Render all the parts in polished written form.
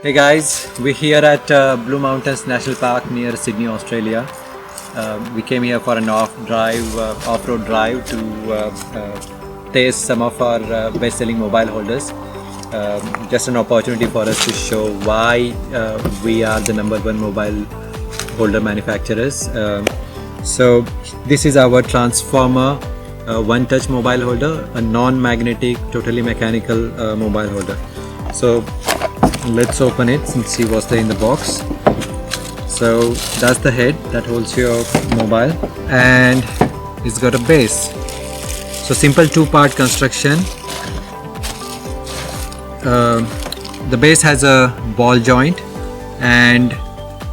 Hey guys, we're here at Blue Mountains National Park near Sydney, Australia. We came here for an off-road drive to taste some of our best-selling mobile holders. Just an opportunity for us to show why we are the #1 mobile holder manufacturers. So this is our transformer one-touch mobile holder, a non-magnetic, totally mechanical mobile holder. So let's open it and see what's there in the box. So that's the head that holds your mobile, and it's got a base. So simple two-part construction. The base has a ball joint and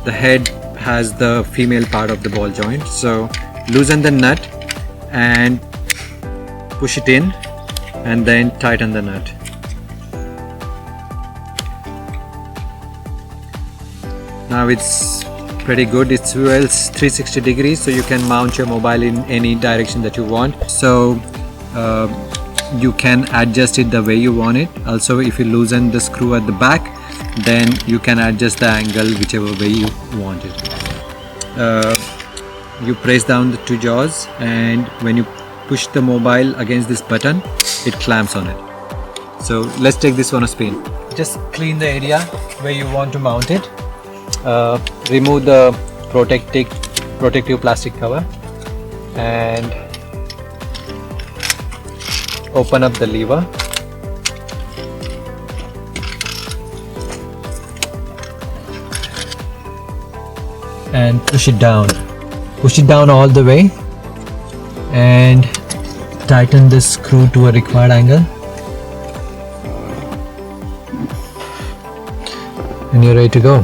the head has the female part of the ball joint. So loosen the nut and push it in and then tighten the nut. Now it's pretty good. It's 360 degrees, so you can mount your mobile in any direction that you want. So you can adjust it the way you want it. Also, if you loosen the screw at the back, then you can adjust the angle whichever way you want it. You press down the two jaws, and when you push the mobile against this button, it clamps on it. So let's take this one a spin. Just clean the area where you want to mount it. Remove the protective plastic cover and open up the lever. And push it down. Push it down all the way and tighten the screw to a required angle. And you're ready to go.